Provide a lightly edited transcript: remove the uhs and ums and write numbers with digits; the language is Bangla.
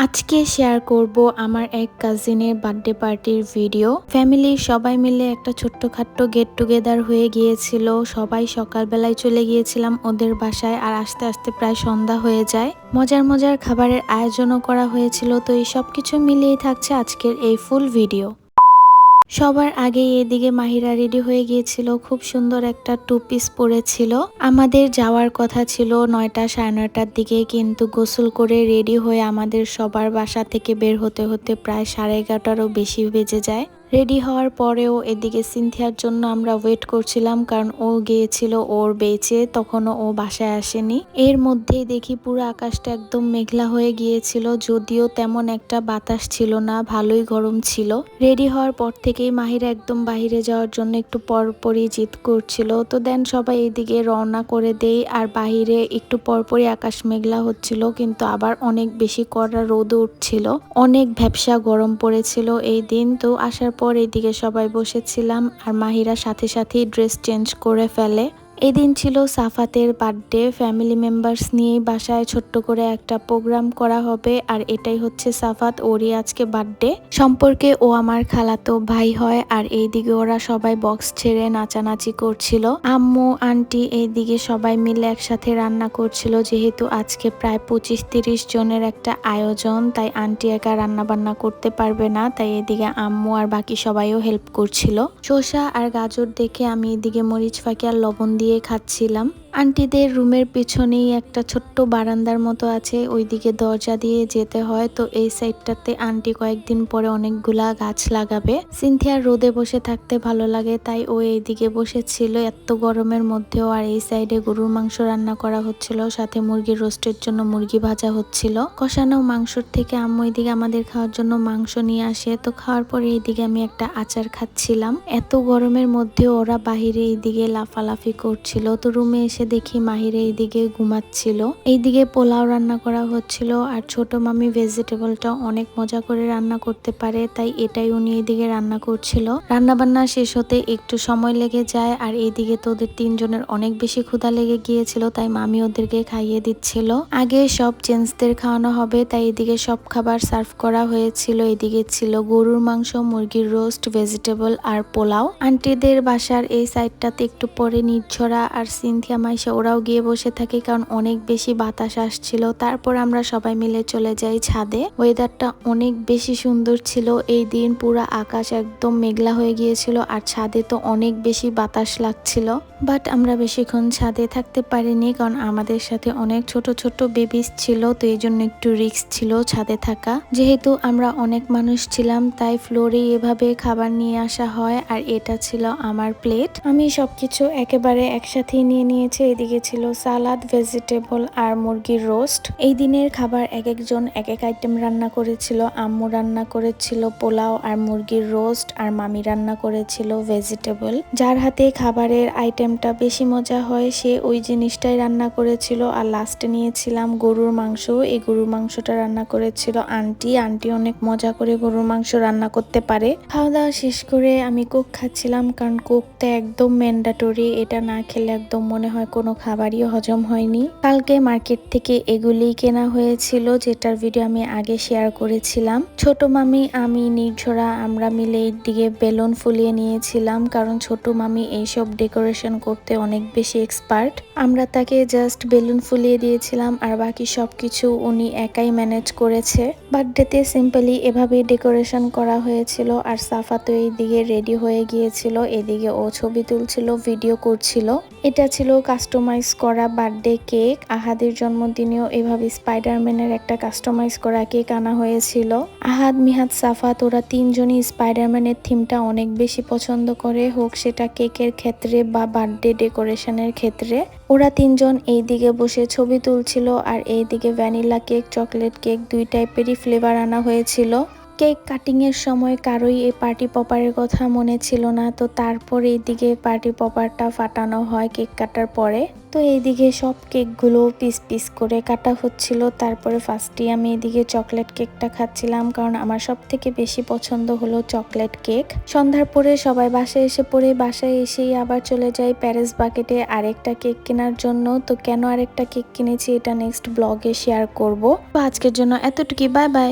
আজকে শেয়ার করব আমার এক কাজিনের বার্থডে পার্টির ভিডিও। ফ্যামিলির সবাই মিলে একটা ছোট্টখাট্টো গেট টুগেদার হয়ে গিয়েছিল। সবাই সকালবেলায় চলে গিয়েছিলাম ওদের বাসায়, আর আস্তে আস্তে প্রায় সন্ধ্যা হয়ে যায়। মজার মজার খাবারের আয়োজনও করা হয়েছিল। তো এই সব কিছু মিলিয়েই থাকছে আজকের এই ফুল ভিডিও। সবার আগে এদিকে মাহিরা রেডি হয়ে গিয়েছিল, খুব সুন্দর একটা টু পিস পরেছিল। আমাদের যাওয়ার কথা ছিল 9টা 9:30টার দিকে, কিন্তু গোসল করে রেডি হয়ে আমাদের সবার বাসা থেকে বের হতে হতে প্রায় 11:30টারও বেশি বেজে যায়। রেডি হওয়ার পরেও এদিকে সিনথিয়ার জন্য আমরা ওয়েট করছিলাম, কারণ ও গিয়েছিল ওর বেচে, তখনও ও বাসায় আসেনি। এর মধ্যেই দেখি পুরো আকাশটা একদম মেঘলা হয়ে গিয়েছিল, যদিও তেমন একটা বাতাস ছিল না, ভালোই গরম ছিল। রেডি হওয়ার পর থেকেই মাহিরা একদম বাহিরে যাওয়ার জন্য একটু পরপরই জিদ করছিল। তো দেন সবাই এদিকে রওনা করে দেই, আর বাহিরে একটু পরপরই আকাশ মেঘলা হচ্ছিল, কিন্তু আবার অনেক বেশি কড়া রোদ উঠছিল, অনেক ভ্যাপসা গরম পড়েছিল এই দিন। তো আসার পর এদিকে সবাই বসেছিলাম, আর মাহিরা সাথে সাথেই ড্রেস চেঞ্জ করে ফেলে। এদিন ছিল সাফাতের বার্থডে। ফ্যামিলি মেম্বার্স নিয়েই বাসায় ছোট্ট করে একটা প্রোগ্রাম করা হবে, আর এটাই হচ্ছে সাফাত, ওরই আজকে বার্থডে। সম্পর্কে ও আমার খালাতো ভাই হয়। আর এইদিকে ওরা সবাই বক্স ছেড়ে নাচানাচি করছিল। আম্মু আন্টি এইদিকে সবাই মিলে একসাথে রান্না করছিল, যেহেতু আজকে প্রায় 25-30 জনের একটা আয়োজন, তাই আন্টি একা রান্না বান্না করতে পারবে না, তাই এদিকে আম্মু আর বাকি সবাইও হেল্প করছিল। শসা আর গাজর দেখে আমি এদিকে মরিচ ফাঁকি আর লবণ দিয়ে খাচ্ছিলাম। আন্টিদের রুমের পিছনেই একটা ছোট্ট বারান্দার মতো আছে, ওইদিকে দরজা দিয়ে যেতে হয়। তো এই সাইডটাতে আন্টি কয়েকদিন পরে অনেকগুলা গাছ লাগাবে। সিনথিয়ার রোদে বসে থাকতে ভালো লাগে, তাই ও এইদিকে বসেছিল এত গরমের মধ্যেও। আর এই সাইডে গরুর মাংস রান্না করা হচ্ছিল, সাথে মুরগির রোস্টের জন্য মুরগি ভাজা হচ্ছিল। কষানো মাংসর থেকে আম্মু এইদিকে আমাদের খাওয়ার জন্য মাংস নিয়ে আসে। তো খাওয়ার পরে এইদিকে আমি একটা আচার খাচ্ছিলাম। এত গরমের মধ্যেও ওরা বাহিরে এইদিকে লাফালাফি করছিল। তো রুমে এসে দেখি মাহিরা এইদিকে ঘুমাচ্ছিল। এইদিকে পোলাও রান্না করা হচ্ছিল, আর ছোট মামি ভেজিটেবলটা অনেক মজা করে রান্না করতে পারে, তাই এটাই উনি এইদিকে রান্না করছিল। রান্না বান্না শেষ হতে একটু সময় লেগে যায়, আর এইদিকে তো ওদের 3 জনের অনেক বেশি ক্ষুধা লেগে গিয়েছিল, তাই মামি ওদেরকে খাইয়ে দিচ্ছিল। আগে সব জেন্টসদের খাওয়ানো হবে, তাই এদিকে সব খাবার সার্ভ করা হয়েছিল। এদিকে ছিল গরুর মাংস, মুরগির রোস্ট, ভেজিটেবল আর পোলাও। আন্টিদের বাসার এই সাইডটাতে একটু পরে নির্ঝরা আর সিনথিয়া মাইশা ওরাও গিয়ে বসে থাকে, কারণ অনেক বেশি বাতাস আসছিল। তারপর আমরা সবাই মিলে চলে যাই ছাদে। ওয়েদারটা অনেক বেশি সুন্দর ছিল এই দিন, পুরো আকাশ একদম মেঘলা হয়ে গিয়েছিল, আর ছাদে তো অনেক বেশি বাতাস লাগছিল। বাট আমরা বেশিক্ষণ ছাদে থাকতে পারিনি, কারণ আমাদের সাথে অনেক ছোট ছোট বেবিস ছিল, তো এই জন্য একটু রিস্ক ছিল ছাদে থাকা। যেহেতু আমরা অনেক মানুষ ছিলাম, তাই ফ্লোরে এভাবে খাবার নিয়ে আসা হয়। আর এটা ছিল আমার প্লেট, আমি সবকিছু একেবারে একসাথে নিয়ে নিয়েছি। এদিকে ছিল সালাদ, ভেজিটেবল আর মুরগির রোস্ট। এই দিনের খাবার এক একজন এক এক আইটেম রান্না করেছিল। আম্মু রান্না করেছিল পোলাও আর মুরগির রোস্ট, আর মামি রান্না করেছিল ভেজিটেবল। যার হাতে খাবারের আইটেমটা বেশি মজা হয় সে ওই জিনিসটাই রান্না করেছিল। আর লাস্টে নিয়েছিলাম গরুর মাংস। এই গরুর মাংসটা রান্না করেছিল আন্টি। আন্টি অনেক মজা করে গরুর মাংস রান্না করতে পারে। খাওয়া দাওয়া শেষ করে আমি কোক খাচ্ছিলাম, কারণ কোকটা একদম ম্যান্ডেটরি, এটা না খেলে একদম মনে হয় কোনো খাবারই হজম হয়নি। কালকে মার্কেট থেকে এগুলিই কেনা হয়েছিল, যেটার ভিডিও আমি আগে শেয়ার করেছিলাম। ছোট মামি, আমি, নির্ঝরা আমরা মিলে এই দিকে বেলুন ফুলিয়ে নিয়েছিলাম, কারণ ছোট মামি এইসব ডেকোরেশন করতে অনেক বেশি এক্সপার্ট। আমরা তাকে জাস্ট বেলুন ফুলিয়ে দিয়েছিলাম, আর বাকি সবকিছু উনি একাই ম্যানেজ করেছে। বার্থডেতে সিম্পলি এভাবেই ডেকোরেশন করা হয়েছিল। আর সাফা তো এইদিকে রেডি হয়ে গিয়েছিল, এদিকে ও ছবি তুলছিল, ভিডিও করছিল। এটা ছিল কাস্টমাইজ করা বার্থডে কেক। আহাদের জন্মদিনেও এভাবে স্পাইডারম্যানের একটা কাস্টমাইজ করা কেক আনা হয়েছিল। আহাদ, মিহাদ, সাফাত ওরা 3 জনই স্পাইডারম্যানের থিমটা অনেক বেশি পছন্দ করে, হোক সেটা কেকের ক্ষেত্রে বা বার্থডে ডেকোরেশনের ক্ষেত্রে। ওরা 3 জন এইদিকে বসে ছবি তুলছিল, আর এইদিকে ভ্যানিলা কেক, চকলেট কেক 2 টাইপেরই ফ্লেভার আনা হয়েছিল। কেক কাটিং এর সময় কারোই এই পার্টি পপারের কথা মনে ছিল না, তো তারপর এইদিকে পার্টি পপারটা ফাটানো হয় কেক কাটার পরে। তো তো এইদিকে সব কেকগুলো পিস পিস করে কাটা হচ্ছিল। তারপরে ফার্স্টে আমি এদিকে চকলেট কেকটা খাচ্ছিলাম, কারণ আমার সব থেকে বেশি পছন্দ হলো চকলেট কেক। সন্ধ্যার পরে সবাই বাসায় এসে পড়ে, বাসায় এসেই আবার চলে যাই প্যারিস বাকেটে আরেকটা কেক কেনার জন্য। তো কেন আরেকটা কেক কিনেছি এটা নেক্সট ব্লগে শেয়ার করব। তো আজকের জন্য এতটুকুই, বাই বাই।